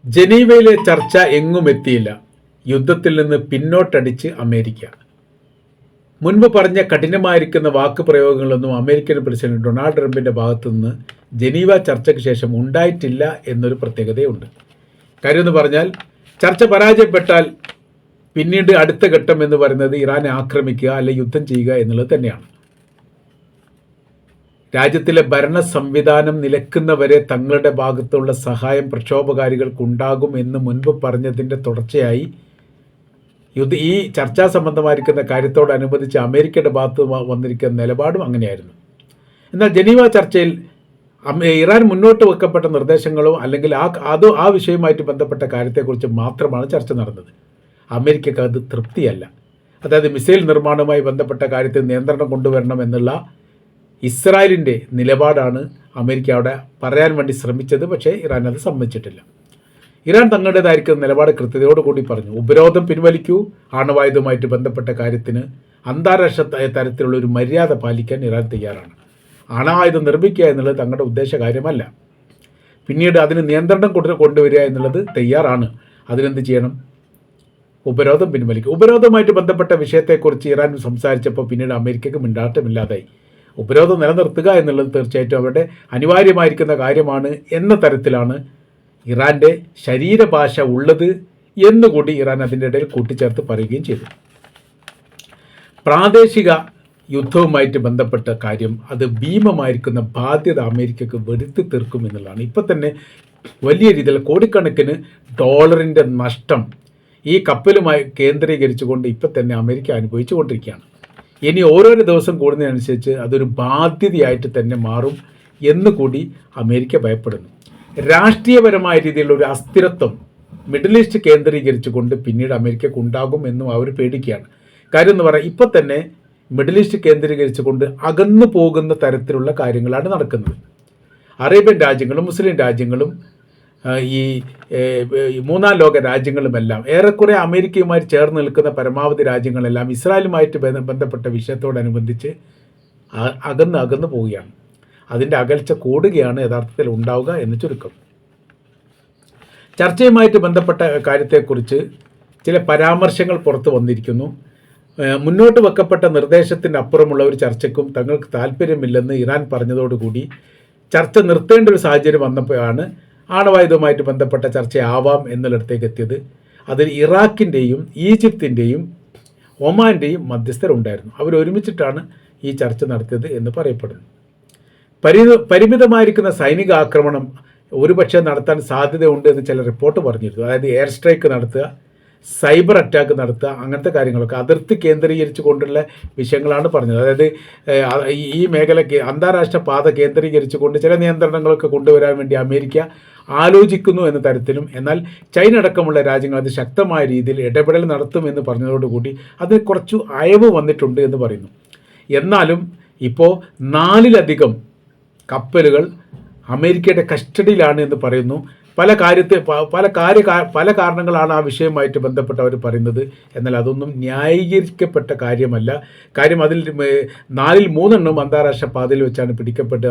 ജനീവയിലെ ചർച്ച എങ്ങും എത്തിയില്ല. യുദ്ധത്തിൽ നിന്ന് പിന്നോട്ടടിച്ച് അമേരിക്ക. മുൻപ് പറഞ്ഞ കഠിനമായിരിക്കുന്ന വാക്ക് പ്രയോഗങ്ങളൊന്നും അമേരിക്കൻ പ്രസിഡന്റ് ഡൊണാൾഡ് ട്രംപിൻ്റെ ഭാഗത്തുനിന്ന് ജനീവ ചർച്ചയ്ക്ക് ശേഷം ഉണ്ടായിട്ടില്ല എന്നൊരു പ്രത്യേകതയുണ്ട്. കാര്യമെന്ന് പറഞ്ഞാൽ, ചർച്ച പരാജയപ്പെട്ടാൽ പിന്നീട് അടുത്ത ഘട്ടം എന്ന് പറയുന്നത് ഇറാനെ ആക്രമിക്കുക അല്ലെങ്കിൽ യുദ്ധം ചെയ്യുക എന്നുള്ളത് തന്നെയാണ്. രാജ്യത്തിലെ ഭരണ സംവിധാനം നിലക്കുന്നവരെ തങ്ങളുടെ ഭാഗത്തുള്ള സഹായം പ്രക്ഷോഭകാരികൾക്കുണ്ടാകും എന്ന് മുൻപ് പറഞ്ഞതിൻ്റെ തുടർച്ചയായി ഈ ചർച്ചാ സംബന്ധമായിരിക്കുന്ന കാര്യത്തോടനുബന്ധിച്ച് അമേരിക്കയുടെ ഭാഗത്ത് വന്നിരിക്കുന്ന നിലപാടും അങ്ങനെയായിരുന്നു. എന്നാൽ ജനീവ ചർച്ചയിൽ ഇറാൻ മുന്നോട്ട് വെക്കപ്പെട്ട നിർദ്ദേശങ്ങളോ അല്ലെങ്കിൽ ആ വിഷയവുമായിട്ട് ബന്ധപ്പെട്ട കാര്യത്തെക്കുറിച്ച് മാത്രമാണ് ചർച്ച നടന്നത്. അമേരിക്കക്ക് അത് തൃപ്തിയല്ല. അതായത് മിസൈൽ നിർമ്മാണവുമായി ബന്ധപ്പെട്ട കാര്യത്തിൽ നിയന്ത്രണം കൊണ്ടുവരണം എന്നുള്ള ഇസ്രായേലിൻ്റെ നിലപാടാണ് അമേരിക്ക അവിടെ പറയാൻ വേണ്ടി ശ്രമിച്ചത്. പക്ഷേ ഇറാൻ അത് സമ്മതിച്ചിട്ടില്ല. ഇറാൻ തങ്ങളുടേതായിരിക്കുന്ന നിലപാട് കൃത്യതയോടുകൂടി പറഞ്ഞു. ഉപരോധം പിൻവലിക്കൂ, ആണവായുധവുമായിട്ട് ബന്ധപ്പെട്ട കാര്യത്തിന് അന്താരാഷ്ട്ര തരത്തിലുള്ള ഒരു മര്യാദ പാലിക്കാൻ ഇറാൻ തയ്യാറാണ്. ആണവായുധം നിർമ്മിക്കുക എന്നുള്ളത് തങ്ങളുടെ ഉദ്ദേശ കാര്യമല്ല. പിന്നീട് അതിന് നിയന്ത്രണം കൊണ്ടുവരിക എന്നുള്ളത് തയ്യാറാണ്. അതിനെന്ത് ചെയ്യണം? ഉപരോധം പിൻവലിക്കുക. ഉപരോധവുമായിട്ട് ബന്ധപ്പെട്ട വിഷയത്തെക്കുറിച്ച് ഇറാൻ സംസാരിച്ചപ്പോൾ പിന്നീട് അമേരിക്കക്ക് മിണ്ടാട്ടമില്ലാതായി. ഉപരോധം നിലനിർത്തുക എന്നുള്ളത് തീർച്ചയായിട്ടും അവരുടെ അനിവാര്യമായിരിക്കുന്ന കാര്യമാണ് എന്ന തരത്തിലാണ് ഇറാൻ്റെ ശരീരഭാഷ ഉള്ളത് എന്നുകൂടി ഇറാൻ അതിൻ്റെ ഇടയിൽ കൂട്ടിച്ചേർത്ത് പറയുകയും ചെയ്തു. പ്രാദേശിക യുദ്ധവുമായിട്ട് ബന്ധപ്പെട്ട കാര്യം, അത് ഭീമമായിരിക്കുന്ന ബാധ്യത അമേരിക്കക്ക് വരുത്തി തീർക്കും എന്നുള്ളതാണ്. ഇപ്പം തന്നെ വലിയ രീതിയിൽ കോടിക്കണക്കിന് ഡോളറിൻ്റെ നഷ്ടം ഈ കപ്പലുമായി കേന്ദ്രീകരിച്ചുകൊണ്ട് ഇപ്പം തന്നെ അമേരിക്ക അനുഭവിച്ചു കൊണ്ടിരിക്കുകയാണ്. ഇനി ഓരോരോ ദിവസം കൂടുന്നതിനനുസരിച്ച് അതൊരു ബാധ്യതയായിട്ട് തന്നെ മാറും എന്നുകൂടി അമേരിക്ക ഭയപ്പെടുന്നു. രാഷ്ട്രീയപരമായ രീതിയിലുള്ള ഒരു അസ്ഥിരത്വം മിഡിൽ ഈസ്റ്റ് കേന്ദ്രീകരിച്ചുകൊണ്ട് പിന്നീട് അമേരിക്കക്ക് ഉണ്ടാകും എന്നും അവർ പേടിക്കുകയാണ്. കാര്യം എന്ന് പറയാം, ഇപ്പം തന്നെ മിഡിൽ ഈസ്റ്റ് കേന്ദ്രീകരിച്ചുകൊണ്ട് അകന്നു പോകുന്ന തരത്തിലുള്ള കാര്യങ്ങളാണ് നടക്കുന്നത്. അറേബ്യൻ രാജ്യങ്ങളും മുസ്ലിം രാജ്യങ്ങളും ഈ മൂന്നാം ലോക രാജ്യങ്ങളുമെല്ലാം ഏറെക്കുറെ അമേരിക്കയുമായി ചേർന്ന് നിൽക്കുന്ന പരമാവധി രാജ്യങ്ങളെല്ലാം ഇസ്രായേലുമായിട്ട് ബന്ധപ്പെട്ട വിഷയത്തോടനുബന്ധിച്ച് അകന്നു പോവുകയാണ്. അതിൻ്റെ അകൽച്ച കൂടുകയാണ് യഥാർത്ഥത്തിൽ ഉണ്ടാവുക എന്ന് ചുരുക്കം. ചർച്ചയുമായിട്ട് ബന്ധപ്പെട്ട കാര്യത്തെക്കുറിച്ച് ചില പരാമർശങ്ങൾ പുറത്തു വന്നിരിക്കുന്നു. മുന്നോട്ട് വെക്കപ്പെട്ട നിർദ്ദേശത്തിൻ്റെ അപ്പുറമുള്ള ഒരു ചർച്ചയ്ക്കും തങ്ങൾക്ക് താല്പര്യമില്ലെന്ന് ഇറാൻ പറഞ്ഞതോടുകൂടി ചർച്ച നിർത്തേണ്ട ഒരു സാഹചര്യം വന്നപ്പോഴാണ് ആണവായുധവുമായിട്ട് ബന്ധപ്പെട്ട ചർച്ചയാവാം എന്നിടത്തേക്ക് എത്തിയത്. അതിൽ ഇറാഖിൻ്റെയും ഈജിപ്തിൻ്റെയും ഒമാൻ്റെയും മധ്യസ്ഥരുണ്ടായിരുന്നു. അവരൊരുമിച്ചിട്ടാണ് ഈ ചർച്ച നടത്തിയത് എന്ന് പറയപ്പെടുന്നു. പരിമിതമായിരിക്കുന്ന സൈനിക ആക്രമണം ഒരുപക്ഷെ നടത്താൻ സാധ്യതയുണ്ട് എന്ന് ചില റിപ്പോർട്ട് പറഞ്ഞിരുന്നു. അതായത് എയർ സ്ട്രൈക്ക് നടത്തുക, സൈബർ അറ്റാക്ക് നടത്തുക, അങ്ങനത്തെ കാര്യങ്ങളൊക്കെ അതിർത്തി കേന്ദ്രീകരിച്ചു കൊണ്ടുള്ള വിഷയങ്ങളാണ് പറഞ്ഞത്. അതായത് ഈ മേഖലയ്ക്ക് അന്താരാഷ്ട്ര പാത കേന്ദ്രീകരിച്ചുകൊണ്ട് ചില നിയന്ത്രണങ്ങളൊക്കെ കൊണ്ടുവരാൻ വേണ്ടി അമേരിക്ക ആലോചിക്കുന്നു എന്ന തരത്തിലും, എന്നാൽ ചൈന അടക്കമുള്ള രാജ്യങ്ങൾ അത് ശക്തമായ രീതിയിൽ ഇടപെടൽ നടത്തുമെന്ന് പറഞ്ഞതോടുകൂടി അതിന് കുറച്ചു അയവ് വന്നിട്ടുണ്ട് എന്ന് പറയുന്നു. എന്നാലും ഇപ്പോൾ 4-ലധികം കപ്പലുകൾ അമേരിക്കയുടെ കസ്റ്റഡിയിലാണ് എന്ന് പറയുന്നു. പല കാരണങ്ങളാണ് ആ വിഷയവുമായിട്ട് ബന്ധപ്പെട്ട് അവർ പറയുന്നത്. എന്നാൽ അതൊന്നും ന്യായീകരിക്കപ്പെട്ട കാര്യമല്ല. കാര്യം അതിൽ 4-3 അന്താരാഷ്ട്ര പാതയിൽ വെച്ചാണ്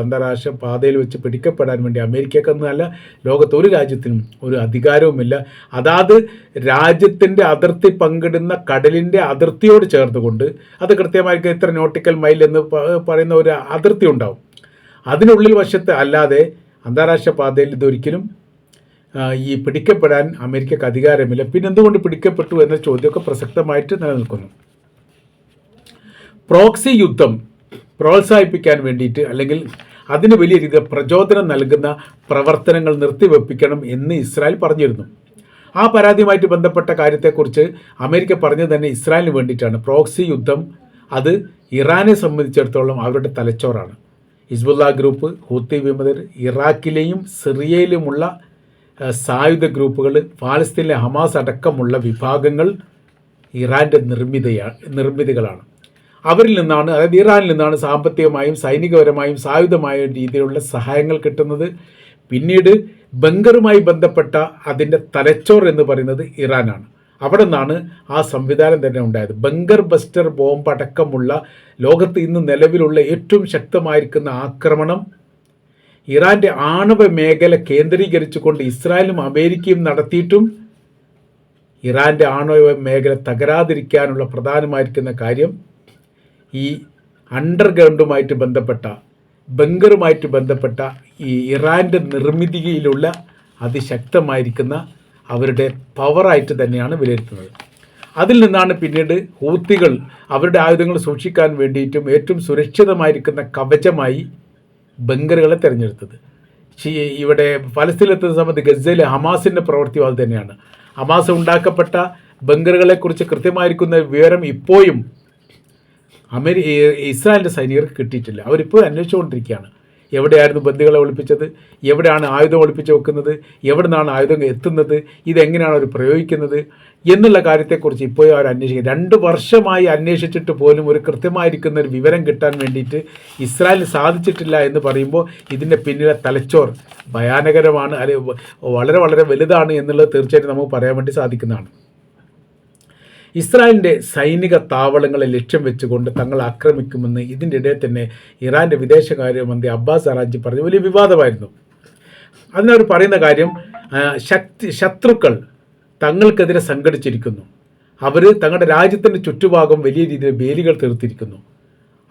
അന്താരാഷ്ട്ര പാതയിൽ വെച്ച് പിടിക്കപ്പെടാൻ വേണ്ടി അമേരിക്കക്കെന്നല്ല ലോകത്ത് ഒരു രാജ്യത്തിനും ഒരു അധികാരവുമില്ല. അതാത് രാജ്യത്തിൻ്റെ അതിർത്തി പങ്കിടുന്ന കടലിൻ്റെ അതിർത്തിയോട് ചേർന്നുകൊണ്ട് അത് കൃത്യമായിരിക്കും ഇത്ര നോട്ടിക്കൽ മൈൽ എന്ന് പറയുന്ന ഒരു അതിർത്തി ഉണ്ടാവും. അതിനുള്ളിൽ വശത്ത് അല്ലാതെ അന്താരാഷ്ട്ര പാതയിൽ ഇതൊരിക്കലും ഈ പിടിക്കപ്പെടാൻ അമേരിക്കക്ക് അധികാരമില്ല. പിന്നെ എന്തുകൊണ്ട് പിടിക്കപ്പെട്ടു എന്ന ചോദ്യമൊക്കെ പ്രസക്തമായിട്ട് നിലനിൽക്കുന്നു. പ്രോക്സി യുദ്ധം പ്രോത്സാഹിപ്പിക്കാൻ വേണ്ടിയിട്ട് അല്ലെങ്കിൽ അതിന് വലിയ രീതിയിൽ പ്രചോദനം നൽകുന്ന പ്രവർത്തനങ്ങൾ നിർത്തിവെപ്പിക്കണം എന്ന് ഇസ്രായേൽ പറഞ്ഞിരുന്നു. ആ പരാതിയുമായിട്ട് ബന്ധപ്പെട്ട കാര്യത്തെക്കുറിച്ച് അമേരിക്ക പറഞ്ഞത് തന്നെ ഇസ്രായേലിന് വേണ്ടിയിട്ടാണ്. പ്രോക്സി യുദ്ധം അത് ഇറാനെ സംബന്ധിച്ചിടത്തോളം അവരുടെ തലച്ചോറാണ്. ഹിസ്ബുള്ള ഗ്രൂപ്പ്, ഹൂത്തി വിമതർ, ഇറാഖിലെയും സിറിയയിലുമുള്ള സായുധ ഗ്രൂപ്പുകൾ, ഫലസ്തീനിലെ ഹമാസ് അടക്കമുള്ള വിഭാഗങ്ങൾ ഇറാൻ്റെ നിർമ്മിതികളാണ്. അവരിൽ നിന്നാണ്, അതായത് ഇറാനിൽ നിന്നാണ് സാമ്പത്തികമായും സൈനികപരമായും സായുധമായ രീതിയിലുള്ള സഹായങ്ങൾ കിട്ടുന്നത്. പിന്നീട് ബങ്കറുമായി ബന്ധപ്പെട്ട അതിൻ്റെ തലച്ചോർ എന്ന് പറയുന്നത് ഇറാനാണ്. അവിടെ നിന്നാണ് ആ സംവിധാനം തന്നെ ഉണ്ടായത്. ബങ്കർ ബസ്റ്റർ ബോംബ് അടക്കമുള്ള ലോകത്ത് ഇന്ന് നിലവിലുള്ള ഏറ്റവും ശക്തമായിരിക്കുന്ന ആക്രമണം ഇറാൻ്റെ ആണവ മേഖല കേന്ദ്രീകരിച്ചുകൊണ്ട് ഇസ്രായേലും അമേരിക്കയും നടത്തിയിട്ടും ഇറാൻ്റെ ആണവ മേഖല തകരാതിരിക്കാനുള്ള പ്രധാനമായിരിക്കുന്ന കാര്യം ഈ അണ്ടർഗ്രൗണ്ടുമായിട്ട് ബന്ധപ്പെട്ട ബങ്കറുമായിട്ട് ബന്ധപ്പെട്ട ഈ ഇറാൻ്റെ നിർമ്മിതിയിലുള്ള അതിശക്തമായിരിക്കുന്ന അവരുടെ പവറായിട്ട് തന്നെയാണ് വിലയിരുത്തുന്നത്. അതിൽ നിന്നാണ് പിന്നീട് ഹൂത്തികൾ അവരുടെ ആയുധങ്ങൾ സൂക്ഷിക്കാൻ വേണ്ടിയിട്ടും ഏറ്റവും സുരക്ഷിതമായിരിക്കുന്ന കവചമായി ബങ്കറുകളെ തിരഞ്ഞെടുത്തത്. ഇവിടെ ഫലസ്തീനിലെത്തുന്ന സമയത്ത് ഗസയിലെ ഹമാസിൻ്റെ പ്രവൃത്തിയും അത് തന്നെയാണ്. ഹമാസ് ഉണ്ടാക്കപ്പെട്ട ബങ്കറുകളെക്കുറിച്ച് കൃത്യമായിരിക്കുന്ന വിവരം ഇപ്പോഴും ഇസ്രായേലിൻ്റെ സൈനികർക്ക് കിട്ടിയിട്ടില്ല. അവരിപ്പോൾ അന്വേഷിച്ചുകൊണ്ടിരിക്കുകയാണ്. എവിടെയായിരുന്നു ബന്ദികളെ ഒളിപ്പിച്ചത്, എവിടെയാണ് ആയുധം ഒളിപ്പിച്ച് വെക്കുന്നത്, എവിടെ നിന്നാണ് ആയുധം എത്തുന്നത്, ഇതെങ്ങനെയാണ് അവർ പ്രയോഗിക്കുന്നത് എന്നുള്ള കാര്യത്തെക്കുറിച്ച് ഇപ്പോഴും അവർ അന്വേഷിക്കുക. 2 വർഷമായി അന്വേഷിച്ചിട്ട് പോലും ഒരു കൃത്യമായിരിക്കുന്ന ഒരു വിവരം കിട്ടാൻ വേണ്ടിയിട്ട് ഇസ്രായേലിന് സാധിച്ചിട്ടില്ല എന്ന് പറയുമ്പോൾ ഇതിൻ്റെ പിന്നിലെ തലച്ചോർ ഭയാനകരമാണ്, അല്ലെങ്കിൽ വളരെ വളരെ വലുതാണ് എന്നുള്ളത് തീർച്ചയായിട്ടും നമുക്ക് പറയാൻ വേണ്ടി സാധിക്കുന്നതാണ്. ഇസ്രായേലിൻ്റെ സൈനിക താവളങ്ങളെ ലക്ഷ്യം വെച്ചുകൊണ്ട് തങ്ങൾ ആക്രമിക്കുമെന്ന് ഇതിൻ്റെ ഇടയിൽ തന്നെ ഇറാൻ്റെ വിദേശകാര്യമന്ത്രി അബ്ബാസ് അറാഗ്ചി പറഞ്ഞ വലിയ വിവാദമായിരുന്നു. അതിനവർ പറയുന്ന കാര്യം ശത്രുക്കൾ തങ്ങൾക്കെതിരെ സംഘടിച്ചിരിക്കുന്നു. അവർ തങ്ങളുടെ രാജ്യത്തിൻ്റെ ചുറ്റുഭാഗം വലിയ രീതിയിൽ വേലികൾ തീർത്തിരിക്കുന്നു.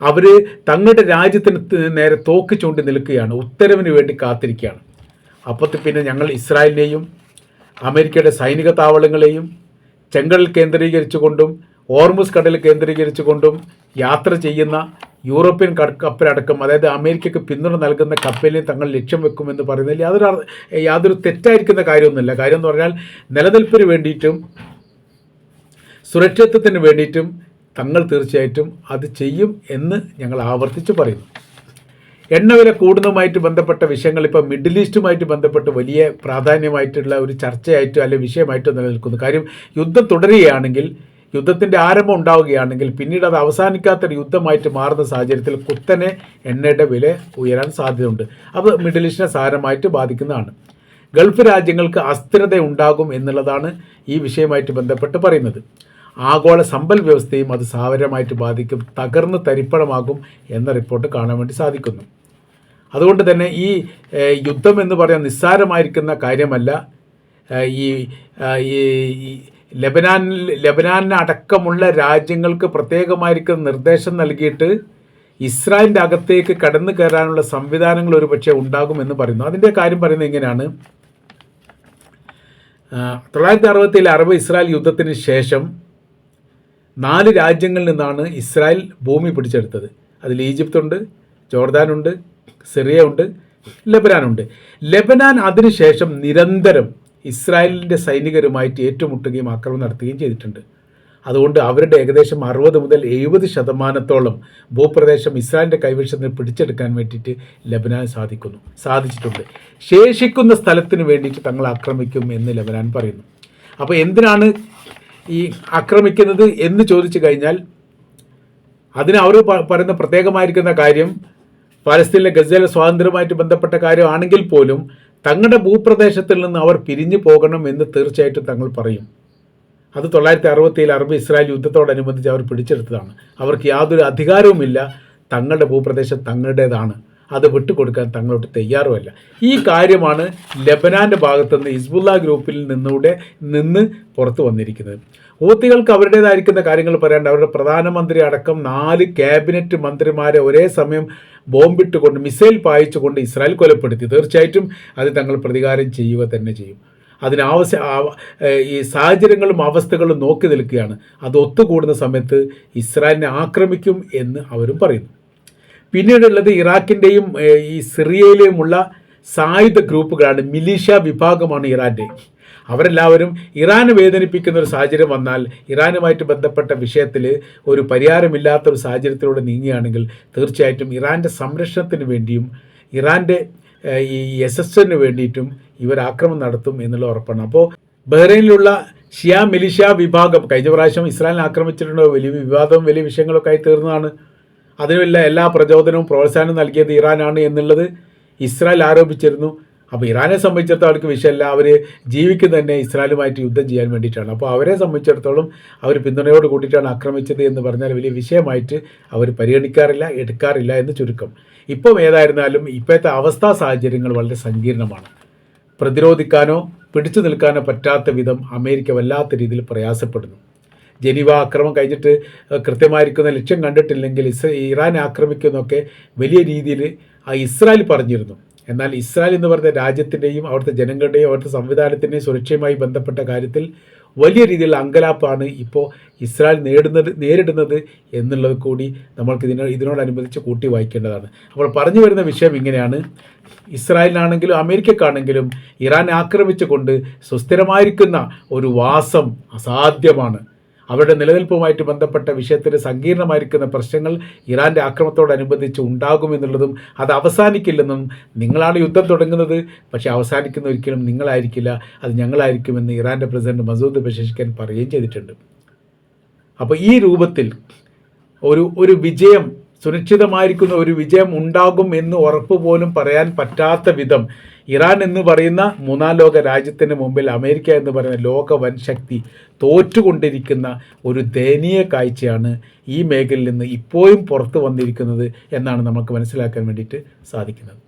അവർ തങ്ങളുടെ രാജ്യത്തിന് നേരെ തോക്ക് ചൂണ്ടി നിൽക്കുകയാണ്, ഉത്തരവിന് വേണ്ടി കാത്തിരിക്കുകയാണ്. അപ്പോൾ പിന്നെ ഞങ്ങൾ ഇസ്രായേലിനെയും അമേരിക്കയുടെ സൈനിക താവളങ്ങളെയും ചെങ്കടൽ കേന്ദ്രീകരിച്ചുകൊണ്ടും ഓർമുസ് കടൽ കേന്ദ്രീകരിച്ചുകൊണ്ടും യാത്ര ചെയ്യുന്ന യൂറോപ്യൻ കപ്പലടക്കം, അതായത് അമേരിക്കയ്ക്ക് പിന്തുണ നൽകുന്ന കപ്പലിനെ തങ്ങൾ ലക്ഷ്യം വെക്കുമെന്ന് പറയുന്നതിൽ യാതൊരു തെറ്റായിരിക്കുന്ന കാര്യമൊന്നുമില്ല. കാര്യം എന്ന് പറഞ്ഞാൽ നിലനിൽപ്പിന് വേണ്ടിയിട്ടും സുരക്ഷിതത്വത്തിന് വേണ്ടിയിട്ടും തങ്ങൾ തീർച്ചയായിട്ടും അത് ചെയ്യും എന്ന് ഞങ്ങൾ ആവർത്തിച്ച് പറയുന്നു. എണ്ണവില കൂടുന്നതുമായിട്ട് ബന്ധപ്പെട്ട വിഷയങ്ങൾ ഇപ്പോൾ മിഡിൽ ഈസ്റ്റുമായിട്ട് ബന്ധപ്പെട്ട് വലിയ പ്രാധാന്യമായിട്ടുള്ള ഒരു ചർച്ചയായിട്ടോ അല്ലെങ്കിൽ വിഷയമായിട്ടോ നിലനിൽക്കുന്നു. കാര്യം യുദ്ധം തുടരുകയാണെങ്കിൽ, യുദ്ധത്തിൻ്റെ ആരംഭം ഉണ്ടാവുകയാണെങ്കിൽ പിന്നീട് അത് അവസാനിക്കാത്തൊരു യുദ്ധമായിട്ട് മാറുന്ന സാഹചര്യത്തിൽ കുത്തനെ എണ്ണയുടെ വില ഉയരാൻ സാധ്യതയുണ്ട്. അത് മിഡിൽ ഈസ്റ്റിനെ സാരമായിട്ട് ബാധിക്കുന്നതാണ്. ഗൾഫ് രാജ്യങ്ങൾക്ക് അസ്ഥിരത ഉണ്ടാകും എന്നുള്ളതാണ് ഈ വിഷയമായിട്ട് ബന്ധപ്പെട്ട് പറയുന്നത്. ആഗോള സമ്പൽ വ്യവസ്ഥയും അത് സാരമായിട്ട് ബാധിക്കും, തകർന്ന് തരിപ്പണമാകും എന്ന റിപ്പോർട്ട് കാണാൻ വേണ്ടി സാധിക്കുന്നു. അതുകൊണ്ട് തന്നെ ഈ യുദ്ധം എന്ന് പറയാൻ നിസ്സാരമായിരിക്കുന്ന കാര്യമല്ല. ഈ ലെബനാനിന് അടക്കമുള്ള രാജ്യങ്ങൾക്ക് പ്രത്യേകമായിരിക്കുന്ന നിർദ്ദേശം നൽകിയിട്ട് ഇസ്രായേലിൻ്റെ അകത്തേക്ക് കടന്നു കയറാനുള്ള സംവിധാനങ്ങൾ ഒരു പക്ഷേ ഉണ്ടാകുമെന്ന് പറയുന്നു. അതിൻ്റെ കാര്യം പറയുന്നത് ഇങ്ങനെയാണ്. 1967 അറബ് ഇസ്രായേൽ യുദ്ധത്തിന് ശേഷം 4 രാജ്യങ്ങളിൽ നിന്നാണ് ഇസ്രായേൽ ഭൂമി പിടിച്ചെടുത്തത്. അതിൽ ഈജിപ്തുണ്ട്, ജോർദാനുണ്ട്, സിറിയ ഉണ്ട്, ലെബനാനുണ്ട്. ലെബനാൻ അതിനുശേഷം നിരന്തരം ഇസ്രായേലിൻ്റെ സൈനികരുമായിട്ട് ഏറ്റുമുട്ടുകയും ആക്രമണം നടത്തുകയും ചെയ്തിട്ടുണ്ട്. അതുകൊണ്ട് അവരുടെ ഏകദേശം 60 മുതൽ 70% ഭൂപ്രദേശം ഇസ്രായേലിൻ്റെ കൈവശത്തിന് പിടിച്ചെടുക്കാൻ വേണ്ടിയിട്ട് ലെബനാൻ സാധിച്ചിട്ടുണ്ട്. ശേഷിക്കുന്ന സ്ഥലത്തിന് വേണ്ടിയിട്ട് തങ്ങൾ ആക്രമിക്കും എന്ന് ലെബനാൻ പറയുന്നു. അപ്പോൾ എന്തിനാണ് ഈ ആക്രമിക്കുന്നത് എന്ന് ചോദിച്ചു കഴിഞ്ഞാൽ അതിന് അവർ പറയുന്ന പ്രത്യേകമായിരിക്കുന്ന കാര്യം പാലസ്തീനിലെ ഗസയിലെ സ്വാതന്ത്ര്യവുമായിട്ട് ബന്ധപ്പെട്ട കാര്യമാണെങ്കിൽ പോലും തങ്ങളുടെ ഭൂപ്രദേശത്തിൽ നിന്ന് അവർ പിരിഞ്ഞു പോകണം എന്ന് തീർച്ചയായിട്ടും തങ്ങൾ പറയും. അത് 1967 അറബ് ഇസ്രായേൽ യുദ്ധത്തോടനുബന്ധിച്ച് അവർ പിടിച്ചെടുത്തതാണ്. അവർക്ക് യാതൊരു അധികാരവുമില്ല. തങ്ങളുടെ ഭൂപ്രദേശം തങ്ങളുടേതാണ്, അത് വിട്ടുകൊടുക്കാൻ തങ്ങളോട് തയ്യാറുമല്ല. ഈ കാര്യമാണ് ലെബനാൻ്റെ ഭാഗത്തുനിന്ന് ഹിസ്ബുള്ള ഗ്രൂപ്പിൽ നിന്ന് പുറത്തു വന്നിരിക്കുന്നത്. ഹൂത്തികൾക്ക് അവരുടേതായിരിക്കുന്ന കാര്യങ്ങൾ പറയാണ്ട് അവരുടെ പ്രധാനമന്ത്രി അടക്കം 4 ക്യാബിനറ്റ് മന്ത്രിമാരെ ഒരേ സമയം ബോംബിട്ടുകൊണ്ട് മിസൈൽ പായിച്ചുകൊണ്ട് ഇസ്രായേൽ കൊലപ്പെടുത്തി. തീർച്ചയായിട്ടും അത് തങ്ങൾ പ്രതികാരം ചെയ്യുക തന്നെ ചെയ്യും. ഈ സാഹചര്യങ്ങളും അവസ്ഥകളും നോക്കി നിൽക്കുകയാണ്. അത് ഒത്തുകൂടുന്ന സമയത്ത് ഇസ്രായേലിനെ ആക്രമിക്കും എന്ന് അവരും പറയുന്നു. പിന്നീടുള്ളത് ഇറാഖിൻ്റെയും ഈ സിറിയയിലെയുമുള്ള സായുധ ഗ്രൂപ്പുകളാണ്. മിലീഷ്യ വിഭാഗമാണ് ഇറാൻ്റെ. അവരെല്ലാവരും ഇറാനെ വേദനിപ്പിക്കുന്ന ഒരു സാഹചര്യം വന്നാൽ, ഇറാനുമായിട്ട് ബന്ധപ്പെട്ട വിഷയത്തിൽ ഒരു പരിഹാരമില്ലാത്തൊരു സാഹചര്യത്തിലൂടെ നീങ്ങുകയാണെങ്കിൽ തീർച്ചയായിട്ടും ഇറാൻ്റെ സംരക്ഷണത്തിന് വേണ്ടിയും ഇറാൻ്റെ ഈ യശസ്സിന് വേണ്ടിയിട്ടും ഇവർ ആക്രമണം നടത്തും എന്നുള്ള ഉറപ്പാണ്. അപ്പോൾ ബഹ്റൈനിലുള്ള ഷിയ മിലിഷ്യ വിഭാഗം കഴിഞ്ഞ പ്രാവശ്യം ഇസ്രായേലിനെ ആക്രമിച്ചിട്ടുണ്ടോ, വലിയ വിവാദവും വലിയ വിഷയങ്ങളൊക്കെ ആയി തീർന്നതാണ്. അതിനുള്ള എല്ലാ പ്രചോദനവും പ്രോത്സാഹനവും നൽകിയത് ഇറാനാണ് എന്നുള്ളത് ഇസ്രായേൽ ആരോപിച്ചിരുന്നു. അപ്പോൾ ഇറാനെ സംബന്ധിച്ചിടത്തോളം അവർക്ക് വിഷയമല്ല, അവർ ജീവിക്കുന്നത് തന്നെ ഇസ്രായേലുമായിട്ട് യുദ്ധം ചെയ്യാൻ വേണ്ടിയിട്ടാണ്. അപ്പോൾ അവരെ സംബന്ധിച്ചിടത്തോളം അവർ പിന്തുണയോട് കൂട്ടിയിട്ടാണ് ആക്രമിച്ചത് എന്ന് പറഞ്ഞാൽ വലിയ വിഷയമായിട്ട് അവർ പരിഗണിക്കാറില്ല, എടുക്കാറില്ല എന്ന് ചുരുക്കം. ഇപ്പം ഏതായിരുന്നാലും ഇപ്പോഴത്തെ അവസ്ഥാ സാഹചര്യങ്ങൾ വളരെ സങ്കീർണമാണ്. പ്രതിരോധിക്കാനോ പിടിച്ചു നിൽക്കാനോ പറ്റാത്ത വിധം അമേരിക്ക വല്ലാത്ത രീതിയിൽ പ്രയാസപ്പെടുന്നു. ജനീവ ആക്രമണം കഴിഞ്ഞിട്ട് കൃത്യമായിരിക്കുന്ന ലക്ഷ്യം കണ്ടിട്ടില്ലെങ്കിൽ ഇറാനെ ആക്രമിക്കുന്നതൊക്കെ വലിയ രീതിയിൽ ഇസ്രായേൽ പറഞ്ഞിരുന്നു. എന്നാൽ ഇസ്രായേൽ എന്ന് പറയുന്ന രാജ്യത്തിൻ്റെയും അവിടുത്തെ ജനങ്ങളുടെയും അവിടുത്തെ സംവിധാനത്തിൻ്റെയും സുരക്ഷയുമായി ബന്ധപ്പെട്ട കാര്യത്തിൽ വലിയ രീതിയിലുള്ള അങ്കലാപ്പാണ് ഇപ്പോൾ ഇസ്രായേൽ നേരിടുന്നത് എന്നുള്ളത് കൂടി നമ്മൾക്ക് ഇതിനോടനുബന്ധിച്ച് കൂട്ടി വായിക്കേണ്ടതാണ്. അപ്പോൾ പറഞ്ഞു വരുന്ന വിഷയം ഇങ്ങനെയാണ്: ഇസ്രായേലിനാണെങ്കിലും അമേരിക്കക്കാണെങ്കിലും ഇറാനെ ആക്രമിച്ചുകൊണ്ട് സുസ്ഥിരമായിരിക്കുന്ന ഒരു വാസം അസാധ്യമാണ്. അവരുടെ നിലനിൽപ്പുമായിട്ട് ബന്ധപ്പെട്ട വിഷയത്തിൽ സങ്കീർണമായിരിക്കുന്ന പ്രശ്നങ്ങൾ ഇറാൻ്റെ ആക്രമണത്തോടനുബന്ധിച്ച് ഉണ്ടാകുമെന്നുള്ളതും അത് അവസാനിക്കില്ലെന്നും, നിങ്ങളാണ് യുദ്ധം തുടങ്ങുന്നത്, പക്ഷേ അവസാനിക്കുന്ന ഒരിക്കലും നിങ്ങളായിരിക്കില്ല, അത് ഞങ്ങളായിരിക്കുമെന്ന് ഇറാൻ്റെ പ്രസിഡന്റ് മസൂദ് പെസഷ്കിയാൻ പറയുകയും ചെയ്തിട്ടുണ്ട്. അപ്പോൾ ഈ രൂപത്തിൽ ഒരു വിജയം, സുനിശ്ചിതമായിരിക്കുന്ന ഒരു വിജയം ഉണ്ടാകും എന്ന് ഉറപ്പ് പോലും പറയാൻ പറ്റാത്ത വിധം ഇറാൻ എന്ന് പറയുന്ന മൂന്നാം ലോക രാജ്യത്തിന് മുമ്പിൽ അമേരിക്ക എന്ന് പറയുന്ന ലോക വൻശക്തി തോറ്റുകൊണ്ടിരിക്കുന്ന ഒരു ദയനീയ കാഴ്ചയാണ് ഈ മേഖലയിൽ നിന്ന് ഇപ്പോഴും പുറത്തു വന്നിരിക്കുന്നത് എന്നാണ് നമുക്ക് മനസ്സിലാക്കാൻ വേണ്ടിയിട്ട് സാധിക്കുന്നത്.